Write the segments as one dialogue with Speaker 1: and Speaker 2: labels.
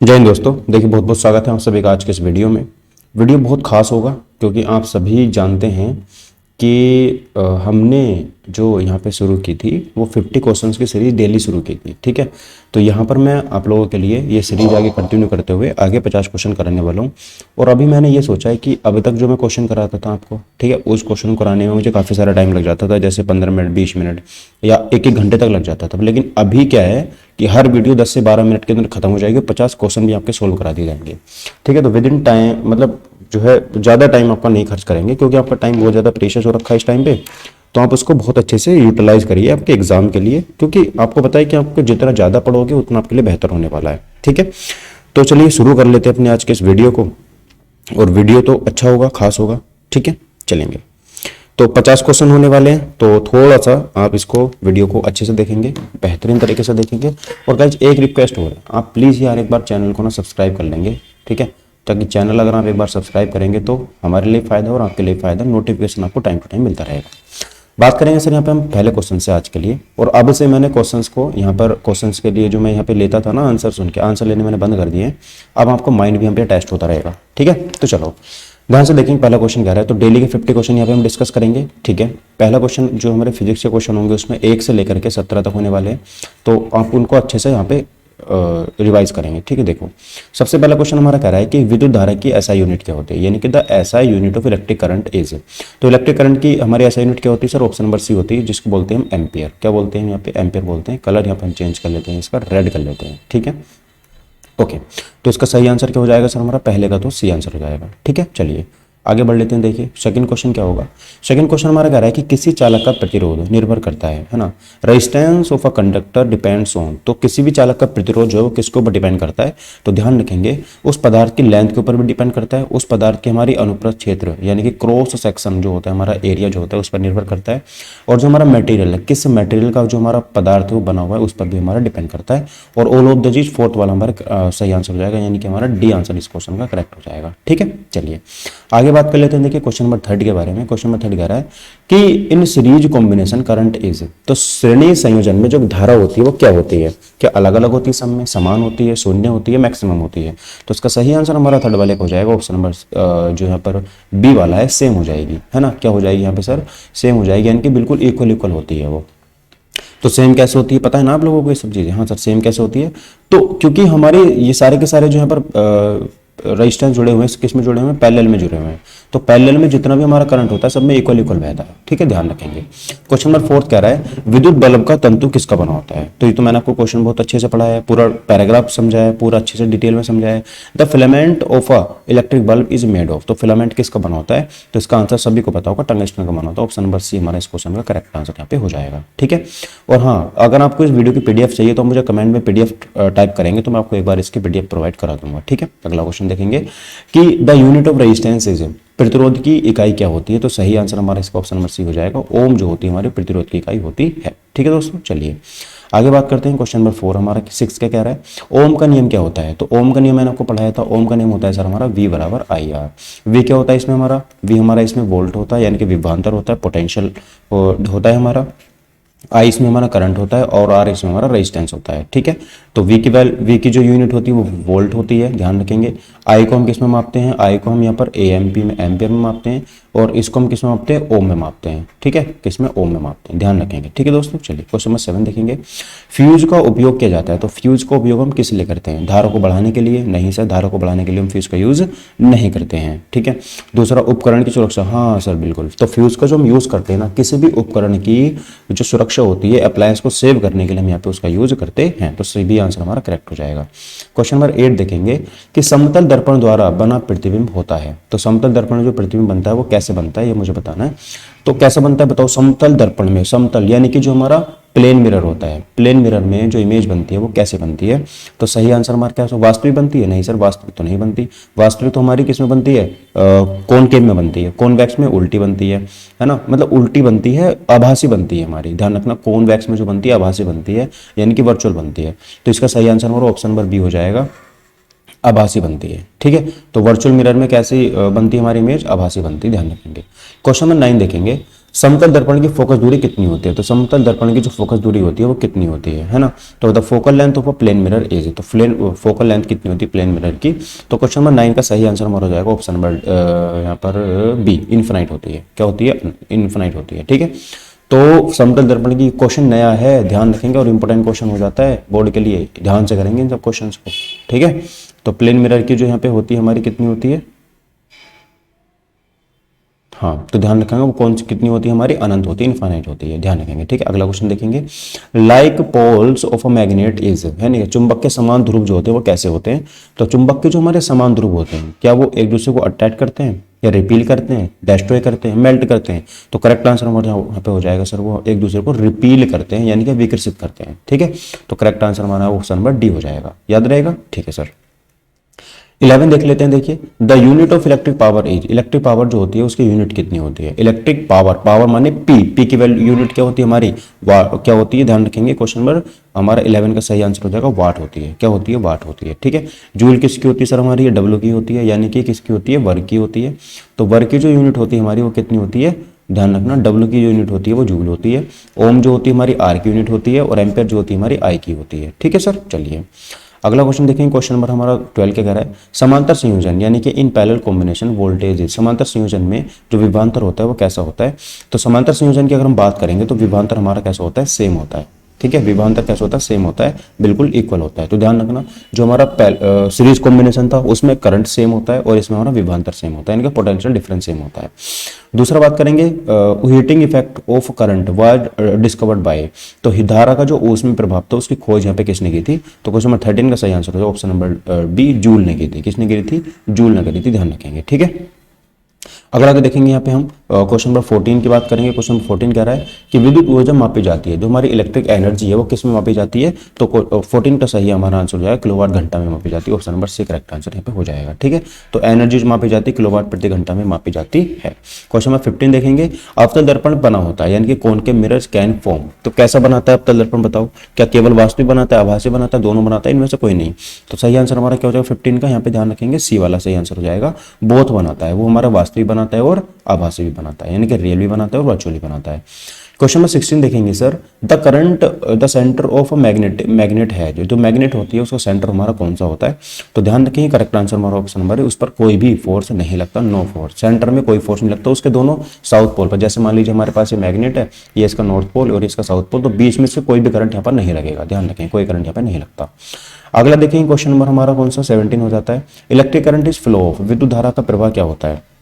Speaker 1: जय हिंद दोस्तों। देखिए, बहुत बहुत स्वागत है आप सभी का आज के इस वीडियो में। वीडियो बहुत खास होगा क्योंकि आप सभी जानते हैं कि हमने जो यहाँ पे शुरू की थी वो 50 क्वेश्चंस की सीरीज डेली शुरू की थी। ठीक है, तो यहाँ पर मैं आप लोगों के लिए ये सीरीज आगे कंटिन्यू करते हुए आगे 50 क्वेश्चन कराने वाला हूँ। और अभी मैंने ये सोचा है कि अभी तक जो मैं क्वेश्चन कराता था आपको, ठीक है, उस क्वेश्चन कराने में मुझे काफ़ी सारा टाइम लग जाता था, जैसे 15 मिनट 20 मिनट या एक एक घंटे तक लग जाता था। लेकिन अभी क्या है कि हर वीडियो 10 से 12 मिनट के अंदर खत्म हो जाएगी, 50 क्वेश्चन भी आपके सोल्व करा दिए जाएंगे। ठीक है, तो विद इन टाइम, मतलब जो है ज़्यादा टाइम आपका नहीं खर्च करेंगे क्योंकि आपका टाइम बहुत ज़्यादा प्रेशियस हो रखा है इस टाइम पे। तो आप उसको बहुत अच्छे से यूटिलाइज करिए आपके एग्जाम के लिए, क्योंकि आपको पता है कि आपको जितना ज़्यादा पढ़ोगे उतना आपके लिए बेहतर होने वाला है। ठीक है, तो चलिए शुरू कर लेते हैं अपने आज के इस वीडियो को। और वीडियो तो अच्छा होगा, खास होगा। ठीक है, चलेंगे। तो 50 क्वेश्चन होने वाले हैं, तो थोड़ा सा आप इसको वीडियो को अच्छे से देखेंगे, बेहतरीन तरीके से देखेंगे। और गाइस एक रिक्वेस्ट हो रहा है, आप प्लीज़ यार एक बार चैनल को ना सब्सक्राइब कर लेंगे। ठीक है, ताकि चैनल अगर आप एक बार सब्सक्राइब करेंगे तो हमारे लिए फ़ायदा और आपके लिए फ़ायदा, नोटिफिकेशन आपको टाइम टू टाइम मिलता रहेगा। बात करेंगे सर यहाँ पे हम पहले क्वेश्चन से आज के लिए। और अब से मैंने क्वेश्चंस को यहाँ पर, क्वेश्चंस के लिए जो मैं यहाँ पे लेता था ना आंसर, सुन के आंसर लेने मैंने बंद कर दिए हैं। अब आपको माइंड भी यहाँ पे टेस्ट होता रहेगा। ठीक है, तो चलो ध्यान से देखेंगे। पहला क्वेश्चन क्या रहा है, तो डेली के 50 क्वेश्चन यहाँ पे हम डिस्कस करेंगे। ठीक है, पहला क्वेश्चन जो हमारे फिजिक्स के क्वेश्चन होंगे उसमें 1 से लेकर के 17 तक होने वाले हैं, तो आप उनको अच्छे से यहाँ पे रिवाइज करेंगे। ठीक है, देखो सबसे पहला क्वेश्चन हमारा कह रहा है कि विद्युत धारा की एसआई यूनिट क्या होती है, यानी कि the SI unit of electric current is. तो इलेक्ट्रिक करंट की हमारी एसआई यूनिट क्या होती है सर? ऑप्शन नंबर सी होती है, जिसको बोलते हैं हम एम्पियर। क्या बोलते हैं यहाँ पे? एम्पियर बोलते हैं। कलर यहाँ पे हम चेंज कर लेते हैं, इसका रेड कर लेते हैं। ठीक है, ओके, तो इसका सही आंसर क्या हो जाएगा सर? हमारा पहले का तो सी आंसर हो जाएगा। ठीक है, चलिए आगे बढ़ लेते हैं। देखिए सेकंड क्वेश्चन क्या होगा। सेकंड क्वेश्चन हमारा कह रहा है कि किसी चालक का प्रतिरोध निर्भर करता है ना, resistance of a conductor depends on. तो किसी भी चालक का प्रतिरोध जो है वो किसके ऊपर डिपेंड करता है? तो ध्यान रखेंगे उस पदार्थ की लेंथ के ऊपर भी डिपेंड करता है, उस पदार्थ की हमारी अनुप्रस्थ क्षेत्र यानी कि क्रॉस सेक्शन जो होता है, हमारा एरिया जो होता है उस पर निर्भर करता है। और जो हमारा मटेरियल है, किस मटेरियल का जो हमारा पदार्थ है वो बना हुआ है, उस पर भी हमारा डिपेंड करता है। और ऑल ऑफ द चीज फोर्थ वाला हमारा सही आंसर हो जाएगा, यानी कि हमारा डी आंसर इस क्वेश्चन का करेक्ट हो जाएगा। ठीक है, चलिए आगे बात कर लेते हैं। देखिए क्वेश्चन नंबर 3 के बारे में। क्वेश्चन नंबर 3 कह रहा है कि in series combination current is. तो श्रेणी संयोजन में जो धारा होती है वो क्या होती है? क्या अलग अलग होती है, सब में समान होती है, शून्य होती है, मैक्सिमम होती है? तो इसका सही आंसर हमारा थर्ड वाले का हो जाएगा। ऑप्शन नंबर जो यहाँ पर बी वाला है, सेम हो जाएगी, है ना। क्या हो जाएगी यहाँ पे सर? सेम हो जाएगी, यानी कि बिल्कुल इक्वल इक्वल होती है वो। तो सेम कैसे होती है पता है ना आप लोगों को ये सब चीजें? हाँ सर, सेम कैसे होती है? तो क्योंकि हमारे ये सारे के सारे जो यहाँ पर रेजिस्टेंस जुड़े हुए हैं, किस में जुड़े हुए हैं? पैरेलल में जुड़े हुए हैं। तो पैरेलल में जितना भी हमारा करंट होता है सब में इक्वल इक्वल बहता है। ठीक है, ध्यान रखेंगे। क्वेश्चन नंबर 4 कह रहा है विद्युत बल्ब का तंतु किसका बना होता है? तो ये तो मैंने आपको क्वेश्चन बहुत अच्छे से पढ़ाया है, पूरा पैराग्राफ समझाया है, पूरा अच्छे से डिटेल में समझाया है। The filament of a electric bulb is made of. तो फिलामेंट किसका बना होता है? तो इसका आंसर सभी को पता होगा, टंगस्टन का बना होता है। ऑप्शन नंबर सी हमारा इस क्वेश्चन का करेक्ट आंसर यहाँ पे हो जाएगा। ठीक है, और हाँ, अगर आपको इस वीडियो की पीडीएफ चाहिए तो मुझे कमेंट में पीडीएफ टाइप करेंगे तो मैं आपको एक बार इसकी पीडीएफ प्रोवाइड करा दूंगा। ठीक है, अगला क्वेश्चन देखेंगे कि the unit of resistance is. प्रतिरोध की इकाई क्या होती है? तो सही आंसर हमारा इसका ऑप्शन नंबर सी हो जाएगा। ओम जो होती है हमारी प्रतिरोध की इकाई होती है। ठीक है दोस्तों, चलिए आगे बात करते हैं। क्वेश्चन नंबर 4 हमारा 6 क्या कह रहा है? ओम का नियम क्या होता है? तो ओम का नियम मैंने आपको पढ़ाया था। ओम का नियम होता है सर हमारा V बराबर आई आर। वी क्या होता है इसमें? हमारा V हमारा इसमें वोल्ट होता है, यानी कि विभवांतर होता है, पोटेंशियल होता है हमारा। आई इसमें हमारा करंट होता है और आर इसमें हमारा रेजिस्टेंस होता है। ठीक है, तो वी की जो यूनिट होती है वो वोल्ट होती है, ध्यान रखेंगे। आई को हम किस में मापते हैं? आई को हम यहाँ पर एएमपी में, एम्पियर में मापते हैं। और इसको हम किस में मापते हैं? ओम में मापते हैं। ठीक है, किस में? ओम में मापते हैं, ध्यान रखेंगे। ठीक है दोस्तों, चलिए क्वेश्चन नंबर 7 देखेंगे। फ्यूज का उपयोग किया जाता है। तो फ्यूज का उपयोग हम किस लिए करते हैं? धारा को बढ़ाने के लिए? नहीं सर, धारा को बढ़ाने के लिए हम फ्यूज का यूज नहीं करते हैं। ठीक है, दूसरा उपकरण की सुरक्षा। हाँ सर बिल्कुल, तो फ्यूज का जो हम यूज करते हैं ना, किसी भी उपकरण की जो सुरक्षा होती है, अप्लायंस को सेव करने के लिए हम यहाँ पे उसका यूज करते हैं। तो सही आंसर हमारा करेक्ट हो जाएगा। क्वेश्चन नंबर 8 देखेंगे कि समतल दर्पण द्वारा बना प्रतिबिंब होता है। तो समतल दर्पण में जो प्रतिबिंब बनता है वो कैसे बनता है ये मुझे बताना है। तो कैसा बनता है बताओ? समतल दर्पण में, समतल यानी कि जो हमारा प्लेन मिरर होता है, प्लेन मिरर में जो इमेज बनती है वो कैसे बनती है? तो सही आंसर हमारा क्या है? वास्तविक बनती है? नहीं सर, वास्तविक तो नहीं बनती। वास्तविक तो हमारी किस में बनती है? कॉनकेव में बनती है। कॉन्वेक्स में उल्टी बनती है ना, मतलब उल्टी बनती है, आभासी बनती है हमारी। ध्यान रखना, कॉन्वेक्स में जो बनती है आभासी बनती है, यानी कि वर्चुअल बनती है। तो इसका सही आंसर हमारा ऑप्शन नंबर बी हो जाएगा, आभासी बनती है। ठीक है, तो वर्चुअल मिरर में कैसी बनती है हमारी इमेज? आभासी बनती है, ध्यान रखेंगे। क्वेश्चन नंबर 9 देखेंगे। समतल दर्पण की फोकस दूरी कितनी होती है? तो समतल दर्पण की जो फोकस दूरी होती है वो कितनी होती है ना? तो the focal length of a plane mirror is, तो फोकल लेंथ कितनी होती है प्लेन मिरर की? तो क्वेश्चन नंबर 9 का सही आंसर हमारा हो जाएगा ऑप्शन नंबर यहाँ पर बी, इनफिनाइट होती है। क्या होती है? इनफिनाइट होती है। ठीक है, तो समतल दर्पण की क्वेश्चन नया है, ध्यान रखेंगे, और इंपॉर्टेंट क्वेश्चन हो जाता है बोर्ड के लिए, ध्यान से करेंगे इन सब क्वेश्चन को। ठीक है, तो प्लेन मिरर की जो यहाँ पे होती है हमारी कितनी होती है? हाँ, तो ध्यान रखेंगे वो कौन सी कितनी होती है हमारी? अनंत होती है, इनफाइनाइट होती है, ध्यान रखेंगे। ठीक है, अगला क्वेश्चन देखेंगे। Like poles of a magnet is, है नहीं, चुंबक के समान ध्रुव जो होते हैं वो कैसे होते हैं? तो चुंबक के जो हमारे समान ध्रुव होते हैं, क्या वो एक दूसरे को अट्रैक्ट करते हैं या रिपील करते हैं, डिस्ट्रॉय करते हैं, मेल्ट करते हैं? तो करेक्ट आंसर हमारे यहाँ पे हो जाएगा सर, वो एक दूसरे को रिपील करते हैं, यानी कि विकर्षित करते हैं। ठीक है, तो करेक्ट आंसर हमारा ऑप्शन नंबर डी हो जाएगा, याद रहेगा। ठीक है सर, 11 देख लेते हैं। देखिए, the unit of electric power is, electric power जो होती है उसकी यूनिट कितनी होती है? इलेक्ट्रिक पावर, पावर माने पी, पी की वैल्यू यूनिट क्या होती है हमारी? क्या होती है? ध्यान रखेंगे, क्वेश्चन नंबर हमारा 11 का सही आंसर हो जाएगा वाट होती है। क्या होती है? वाट होती है। ठीक है, जूल किसकी होती है सर हमारी? डब्ल्यू की होती है, यानी कि किसकी होती है? वर्ग की होती है। तो वर्ग की जो यूनिट होती है हमारी वो कितनी होती है? ध्यान रखना, डब्ल्यू की जो यूनिट होती है वो जूल होती है, ओम जो होती है हमारी आर की यूनिट होती है, और एम्पेयर जो होती है हमारी आई की होती है। ठीक है सर, चलिए अगला क्वेश्चन देखेंगे। क्वेश्चन नंबर हमारा 12 के कह रहा है, समांतर संयोजन यानी कि इन पैरेलल कॉम्बिनेशन वोल्टेज, समांतर संयोजन में जो विभवांतर होता है वो कैसा होता है? तो समांतर संयोजन की अगर हम बात करेंगे तो विभवांतर हमारा कैसा होता है? सेम होता है। ठीक है, विभवांतर कैसा होता है? सेम होता है, बिल्कुल इक्वल होता है। तो ध्यान रखना, जो हमारा सीरीज कॉम्बिनेशन था उसमें करंट सेम होता है और इसमें हमारा विभवांतर सेम होता है, इनका पोटेंशियल डिफरेंस सेम होता है। दूसरा बात करेंगे, heating effect of current was discovered by, तो धारा का जो ऊष्मीय प्रभाव था उसकी खोज यहाँ पे किसने की थी? तो क्वेश्चन नंबर 13 का सही आंसर है ऑप्शन नंबर बी, जूल ने की थी। किसने की थी? जूल ने करी थी, ध्यान रखेंगे। ठीक है, अगर आगे देखेंगे यहाँ पे हम क्वेश्चन नंबर 14 की बात करेंगे। क्वेश्चन नंबर 14 कह रहा है कि विद्युत ऊर्जा मापी जाती है, जो हमारी इलेक्ट्रिक एनर्जी है वो किस में मापी जाती है? तो 14 का सही हमारा आंसर हो जाएगा किलोवाट घंटा में मापी जाती है, option number C correct answer यहाँ पे हो जाएगा। ठीक है, तो एनर्जी जो मापी जाती है किलोवाट प्रति घंटा में मापी जाती है। क्वेश्चन नंबर 15 देखेंगे, अवतल दर्पण बना होता है, यानी कि कौन के मिरर्स कैन फॉर्म, तो कैसा बनाता है अवतल दर्पण बताओ? क्या केवल वास्तविक बनाता है, आभासी बनाता है, दोनों बनाता है, इनमें से कोई नहीं? तो सही आंसर हमारा क्या हो जाएगा 15 का? यहाँ पे ध्यान रखेंगे सी वाला सही आंसर हो जाएगा, बोथ बनाता है, वो हमारा वास्तविक बनाता है और आभासी भी बनाता है, यानी कि रियल भी बनाता है और वर्चुअली बनाता है। क्वेश्चन नंबर 16 देखेंगे sir, the current the centre of magnet है, जो मैग्नेट होती है उसका सेंटर हमारा कौन सा होता है? तो ध्यान रखेंगे करेक्ट आंसर हमारा ऑप्शन नंबर है, उस पर कोई भी फोर्स नहीं लगता, नो फोर्स, सेंटर में कोई फोर्स नहीं लगता उसके दोनों साउथ पोल पर। जैसे मान लीजिए हमारे पास ये मैग्नेट है, ये इसका नॉर्थ पोल और इसका साउथ पोल, तो बीच में से कोई भी करंट यहाँ पर नहीं लगेगा, ध्यान रखें कोई करंट यहाँ पर नहीं लगता। अगला देखेंगे क्वेश्चन नंबर हमारा कौन सा 17 हो जाता है, electric current is flow of, विद्युत धारा का प्रवाह क्या होता है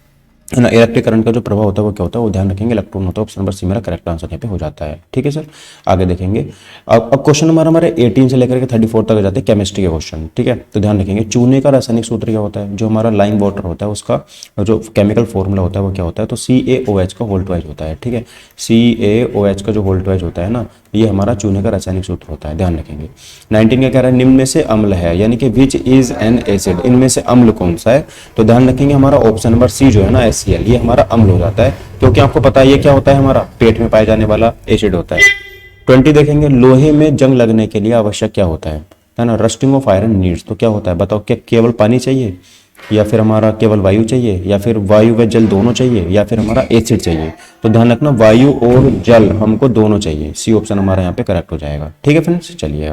Speaker 1: ना? इलेक्ट्रिक करंट का जो प्रभाव होता है वो क्या होता है? वो ध्यान रखेंगे इलेक्ट्रॉन होता है, ऑप्शन नंबर सी मेरा करेक्ट आंसर यहाँ पे हो जाता है। ठीक है सर, आगे देखेंगे। अब क्वेश्चन नंबर हमारे 18 से लेकर के 34 तक जाते हैं केमिस्ट्री के क्वेश्चन। ठीक है, तो ध्यान रखेंगे चूने का रासायनिक सूत्र क्या होता है? जो हमारा लाइम वाटर होता है उसका जो केमिकल फॉर्मूला होता है वो क्या होता है? तो CaOH का होल ट्वाइज होता है। ठीक है, CaOH का जो होल ट्वाइज होता है ना, ये हमारा चूने का रासायनिक सूत्र होता है, ध्यान रखेंगे। 19 का कह रहा है निम्न में से अम्ल है, यानी कि विच इज एन एसिड, इनमें से अम्ल कौन सा है? तो ध्यान रखेंगे हमारा ऑप्शन नंबर सी जो है ना HCl, ये हमारा अम्ल हो जाता है, क्योंकि आपको पता है ये क्या होता है? हमारा पेट में पाए जाने वाला एसिड होता है। 20 देखेंगे, लोहे में जंग लगने के लिए आवश्यक क्या होता है ना? रस्टिंग ऑफ आयरन नीड्स, तो क्या होता है बताओ? क्या केवल पानी चाहिए, या फिर हमारा केवल वायु चाहिए, या फिर वायु व जल दोनों चाहिए, या फिर हमारा एसिड चाहिए? तो ध्यान रखना वायु और जल हमको दोनों चाहिए, सी ऑप्शन हमारा यहाँ पे करेक्ट हो जाएगा। ठीक है फ्रेंड्स, चलिए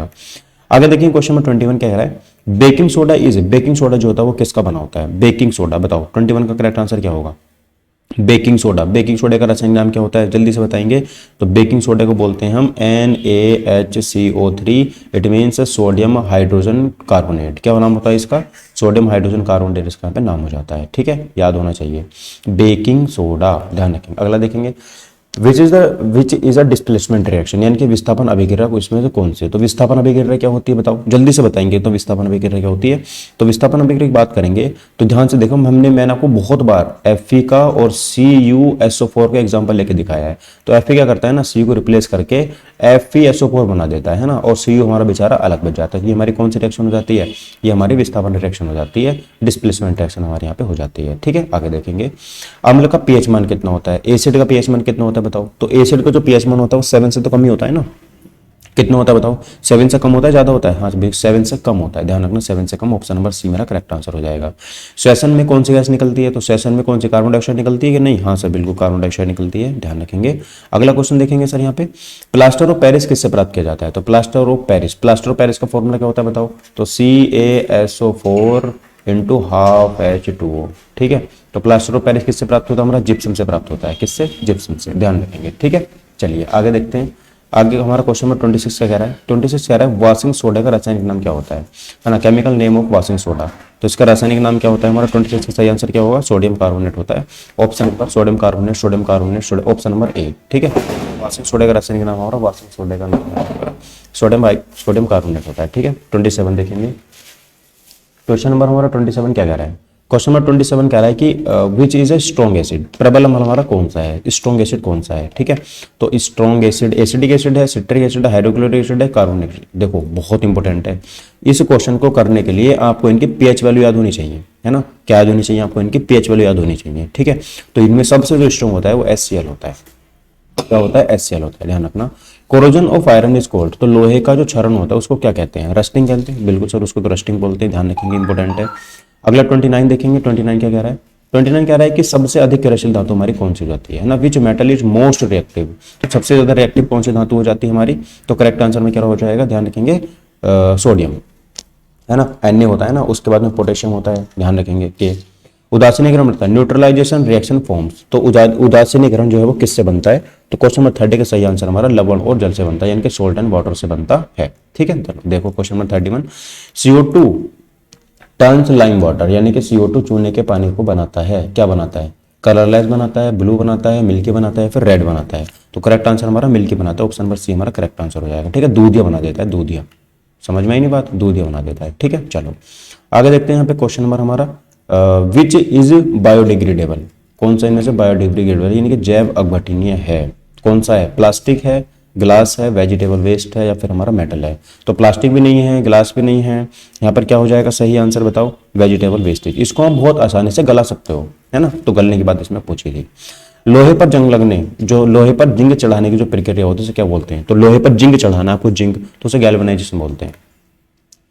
Speaker 1: आगे देखिए क्वेश्चन नंबर 21 क्या कह रहा है, baking soda is, baking soda जो होता है वो किसका बना होता है? बेकिंग सोडा बताओ 21 का करेक्ट आंसर क्या होगा? बेकिंग सोडा, बेकिंग सोडा का रासायनिक नाम क्या होता है? जल्दी से बताएंगे। तो बेकिंग सोडा को बोलते हैं हम NaHCO3, it means sodium hydrogen carbonate. क्या नाम होता है इसका? सोडियम हाइड्रोजन कार्बोनेट इसका यहाँ पे नाम हो जाता है। ठीक है, याद होना चाहिए बेकिंग सोडा, ध्यान रखेंगे। अगला देखेंगे, which is a displacement reaction, यानी कि विस्थापन अभिक्रिया को इसमें से कौन से? तो विस्थापन अभिक्रिया क्या होती है बताओ? जल्दी से बताएंगे। तो विस्थापन अभिक्रिया क्या होती है? तो विस्थापन अभिक्रिया की बात करेंगे तो ध्यान से देखो, मैंने आपको बहुत बार Fe का और CuSO4 का एग्जांपल लेके दिखाया है। तो Fe क्या करता है ना, Cu को रिप्लेस करके FeSO4 बना देता है ना, और Cu हमारा बेचारा अलग बच जाता है। ये हमारी कौन सी रिएक्शन हो जाती है? ये हमारी विस्थापन रिएक्शन हो जाती है, डिस्प्लेसमेंट रिएक्शन हमारे यहाँ पे हो जाती है। ठीक है, आगे देखेंगे अम्ल का pH मान कितना होता है, एसिड का pH मान कितना होता है बताओ? तो एसिड का जो pH मान होता है वो 7 से तो कम ही होता है ना, कितना होता है बताओ, 7 से कम होता है ज़्यादा होता है, हाँ 7 से कम होता है, ध्यान रखना 7 से कम, ऑप्शन नंबर सी मेरा करेक्ट आंसर हो जाएगा। श्वसन में कौन सी गैस निकलती है, तो श्वसन में कौन सी कार्बन डाइऑक्साइड निकलती है कि नहीं, हाँ सर बिल्कुल कार्बन डाइऑक्साइड निकलती है, ध्यान रखेंगे। अगला क्वेश्चन देखेंगे सर यहाँ पे, प्लास्टर ऑफ पेरिस किससे प्राप्त किया जाता है, तो प्लास्टर ऑफ पेरिस का फॉर्मूला क्या होता है बताओ, तो CaSO4 इंटू हाफ H2O, ठीक है। तो प्लास्टर ऑफ पेरिस किससे प्राप्त होता है, हमारा जिप्सम से प्राप्त होता है, किससे, जिप्सम से, ध्यान रखेंगे, ठीक है। चलिए आगे देखते हैं, आगे हमारा क्वेश्चन नंबर 26 का कह रहा है, 26 कह रहा है वॉशिंग सोडा का रासायनिक नाम क्या होता है ना, chemical name of washing soda, तो इसका रासायनिक नाम क्या होता है हमारा, 26 का सही आंसर क्या होगा, सोडियम कार्बोनेट होता है, option number sodium carbonate, option number A, ठीक है। वॉशिंग सोडा का रासायनिक नाम हमारा, वॉशिंग सोडा का नाम सोडियम कार्बोनेट होता है, ठीक है। 27 देखेंगे, क्वेश्चन नंबर हमारा 27 क्या कह रहा है, क्वेश्चन नंबर 27 कह रहा है कि which is a strong acid, प्रबल अम्ल हमारा कौन सा है, स्ट्रॉन्ग एसिड कौन सा है, ठीक है। तो स्ट्रॉन्ग एसिड एसिडिक एसिड है, सिट्रिक एसिड है, हाइड्रोक्लोरिक एसिड है, कार्बोनिक एसिड, देखो बहुत इंपॉर्टेंट है। इस क्वेश्चन को करने के लिए आपको इनकी पीएच वैल्यू याद होनी चाहिए, है ना, क्या याद होनी चाहिए आपको, इनकी पीएच वैल्यू याद होनी चाहिए, ठीक है। तो इनमें सबसे जो स्ट्रॉन्ग होता है वो HCl होता है, क्या होता है, HCl होता है, ध्यान रखना। Corrosion of iron is called, तो लोहे का जो क्षरण होता है उसको क्या कहते हैं, रस्टिंग कहते हैं, बिल्कुल सर उसको तो रस्टिंग बोलते हैं, ध्यान रखेंगे, इंपॉर्टेंट है। अगला 29 देखेंगे, 29 क्या कह रहा है, 29 कह रहा है कि सबसे अधिक क्रियाशील धातु हमारी कौन सी हो जाती है ना, which metal is most reactive, तो सबसे ज्यादा रिएक्टिव कौन सी धातु हो जाती है हमारी, तो करेक्ट आंसर में क्या हो जाएगा, ध्यान रखेंगे सोडियम, है ना, Na होता है ना, उसके बाद में पोटेशियम होता है, ध्यान रखेंगे के। उदासीनीकरण बनता है, न्यूट्रलाइजेशन रिएक्शन फॉर्म्स, तो उदासीनीकरण जो है वो किससे बनता है, तो क्वेश्चन नंबर 30 का सही आंसर हमारा लवण और जल से बनता है, यानी कि सोल्ट एंड वाटर से बनता है, ठीक है। देखो question number 31, CO2 turns lime water, यानी कि CO2 चूने के पानी को बनाता है, क्या बनाता है, कलरलेस बनाता है, ब्लू बनाता है, मिल्की बनाता है, फिर रेड बनाता है, तो करेक्ट आंसर हमारा मिल्की बनाता है, ऑप्शन नंबर सी हमारा करेक्ट आंसर हो जाएगा, ठीक है। दूधिया बना देता है, दूधिया, समझ में आई नहीं बात, दूधिया बना देता है, ठीक है। चलो आगे देखते हैं यहाँ पे क्वेश्चन नंबर हमारा, विच इज बायोडिग्रेडेबल, कौन सा इनमें से बायोडिग्रेडेबल यानी कि जैव अपघटनीय है, कौन सा है, प्लास्टिक है, ग्लास है, वेजिटेबल वेस्ट है, या फिर हमारा मेटल है, तो प्लास्टिक भी नहीं है, ग्लास भी नहीं है, यहाँ पर क्या हो जाएगा सही आंसर बताओ, वेजिटेबल वेस्टेज, इसको हम बहुत आसानी से गला सकते हो, है ना, तो गलने की बात इसमें पूछी थी। लोहे पर जंग लगने, जो लोहे पर जिंक चढ़ाने की जो प्रक्रिया होती है उसे क्या बोलते हैं, तो लोहे पर जिंक चढ़ाना, आपको जिंक, तो उसे गैल्वेनाइजेशन बोलते हैं,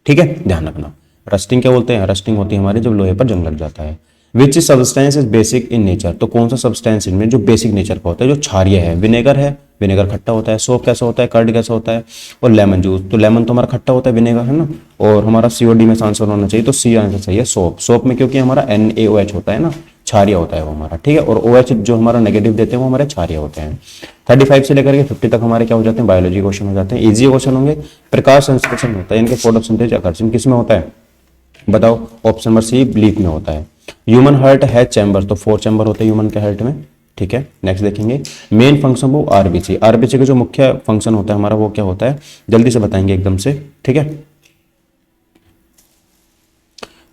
Speaker 1: ठीक है, ध्यान रखना। रस्टिंग क्या बोलते हैं, रस्टिंग होती है हमारी जब लोहे पर जंग लग जाता है। Which substance is basic in nature, तो कौन सा सब्सटेंस इनमें जो बेसिक नेचर का होता है, जो क्षारीय है, विनेगर है, विनेगर खट्टा होता है, सोप कैसा होता है, कर्ड कैसा होता है, और लेमन जूस, तो लेमन तो हमारा खट्टा होता है, विनेगर है ना, और हमारा COD में आंसर होना चाहिए, तो सी आंसर सही है सोप, सोप में क्योंकि हमारा NaOH होता है ना, क्षारीय होता है वो हमारा, ठीक है, और OH जो हमारा नेगेटिव देते हैं वो हमारे क्षारीय होते हैं। 35 से लेकर के 50 तक हमारे क्या हो जाते हैं, बायोलॉजी क्वेश्चन हो जाते हैं, इजी क्वेश्चन होंगे। प्रकाश संश्लेषण होता है, इनके फोटोसिंथेसिस आकर्षण किस में होता है बताओ, ऑप्शन नंबर सी लीफ में होता है। ह्यूमन हार्ट है चैम्बर, तो 4 चैम्बर होते हैं ह्यूमन के हार्ट में, ठीक है। नेक्स्ट देखेंगे मेन फंक्शन वो आरबीसी, आरबीसी का जो मुख्य फंक्शन होता है हमारा वो क्या होता है, जल्दी से बताएंगे एकदम से, ठीक है,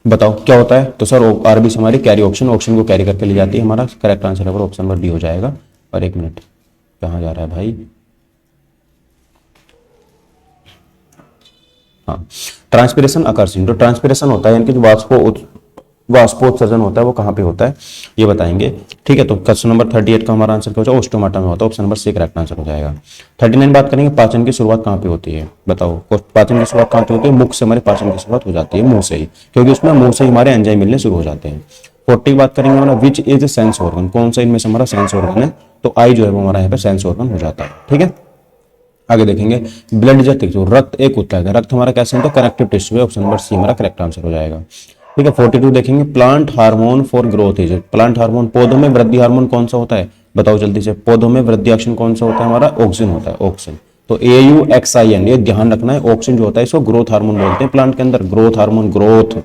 Speaker 1: बताओ क्या होता है, तो सर आरबीसी हमारी कैरी ऑक्सीजन को कैरी करके ले जाती है, हमारा करेक्ट आंसर है ऑप्शन नंबर डी हो जाएगा। और एक मिनट कहाँ जा रहा है भाई, हाँ, ट्रांसपिरेशन आकर्षण, जो ट्रांसपिरेशन होता है यानी कि जो वाष्पोत्सर्जन होता है वो कहाँ पे होता है ये बताएंगे, ठीक है। तो क्वेश्चन नंबर 38 का हमारा आंसर क्या हो जाएगा, ओस्टोमाटा में होता है, option number C correct answer हो जाएगा। 39 बात करेंगे पाचन की शुरुआत कहाँ पे होती है, बताओ पाचन की शुरुआत कहाँ पे होती है, मुख से हमारे पाचन की शुरुआत हो जाती है, मुंह से ही, क्योंकि उसमें मुंह से ही हमारे एंजाइम मिलने शुरू हो जाते हैं। 40 की बात करेंगे हमारा विच इज सेंस ऑर्गन, कौन सा इनमें से हमारा सेंस ऑर्गन है, तो आई जो है वो हमारा यहाँ पे सेंस ऑर्गन हो जाता है, ठीक है। आगे देखेंगे ब्लड जैसे टिश्यू, रक्त एक उत्तक है, रक्त हमारा कैसे होता है, कनेक्टिव टिश्यू है, ऑप्शन नंबर सी हमारा करेक्ट आंसर हो जाएगा, ठीक है। 42 देखेंगे plant hormone for growth is, plant hormone पौधों में वृद्धि हार्मोन कौन सा होता है, बताओ जल्दी से, पौधों में वृद्धि एक्शन कौन सा होता है हमारा, ऑक्सिन होता है, ऑक्सिन, तो AUXIN, ये ध्यान रखना है, ऑक्सिन जो होता है इसको ग्रोथ हार्मोन बोलते हैं प्लांट के अंदर, ग्रोथ हार्मोन, ग्रोथ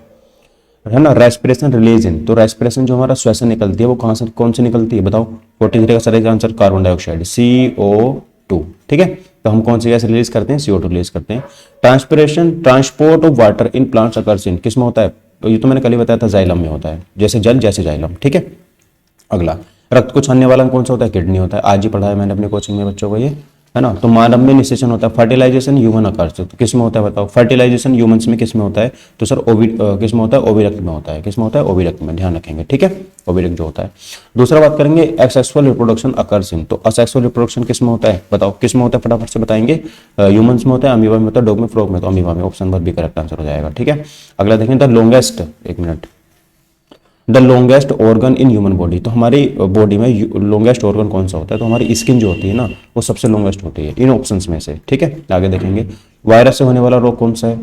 Speaker 1: है ना। रेस्पिरेशन रिलीजन, तो रेस्पिरेशन जो हमारा श्वसन निकलती है वो कहाँ से कौन सी निकलती है बताओ, 43 का सही आंसर कार्बन डाइऑक्साइड CO2, ठीक है। तो हम कौन सी गैस रिलीज करते हैं, CO2 रिलीज करते हैं। Transpiration transport of water in plants occurs in, किस में होता है, तो ये तो मैंने कल ही बताया था, जाइलम में होता है, जैसे जल जैसे जाइलम, ठीक है। अगला रक्त को छानने वाला कौन सा होता है, किडनी होता है, आज ही पढ़ा है मैंने अपने कोचिंग में बच्चों को ये, है ना। तो मानव में निषेचन होता है, फर्टिलाइजेशन ह्यूमन अकर्स, तो किस में होता है बताओ, फर्टिलाइजेशन ह्यूमंस में किस में होता है, तो सर किस में होता है, ओविडक्ट में होता है, किस में होता है, ओविडक्ट में, ध्यान रखेंगे, ठीक है, ओविडक्ट जो होता है। दूसरा बात करेंगे एसेक्सुअल रिप्रोडक्शन अकर्स इन, तो असेक्सुअल रिप्रोडक्शन किस में होता है बताओ, किस में होता है, फटाफट से बताएंगे, ह्यूमंस में होता है, अमीबा में होता है, डॉग में, फ्रॉग में, तो अमीबा में, option number B correct answer हो जाएगा, ठीक है। अगला देखें, द लॉन्गेस्ट, एक minute, the longest organ in human body, तो हमारी बॉडी में लॉन्गेस्ट ऑर्गन कौन सा होता है, तो हमारी स्किन जो होती है ना वो सबसे लॉन्गेस्ट होती है इन ऑप्शंस में से, ठीक है। आगे देखेंगे, वायरस से होने वाला रोग कौन सा है,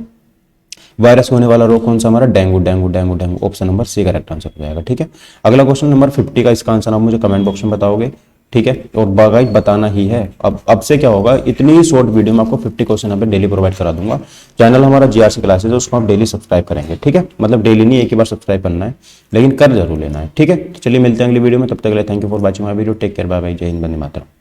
Speaker 1: वायरस होने वाला रोग कौन सा हमारा, dengue, dengue, dengue, dengue, option number C correct answer हो जाएगा, ठीक है। अगला क्वेश्चन नंबर 50 का इसका आंसर आप मुझे कमेंट बॉक्स में बताओगे, ठीक है, और बागाई बताना ही है। अब से क्या होगा, इतनी शॉर्ट वीडियो में आपको 50 क्वेश्चन यहाँ पे डेली प्रोवाइड करा दूंगा। चैनल हमारा जीआरसी क्लासेस है, उसको आप डेली सब्सक्राइब करेंगे, ठीक है, मतलब डेली नहीं, एक ही बार सब्सक्राइब करना है, लेकिन कर जरूर लेना है, ठीक है। तो चलिए मिलते हैं अगली वीडियो में, तब तक के लिए thank you for watching my video, take care, bye bye, Jai Hind, Vande Mataram.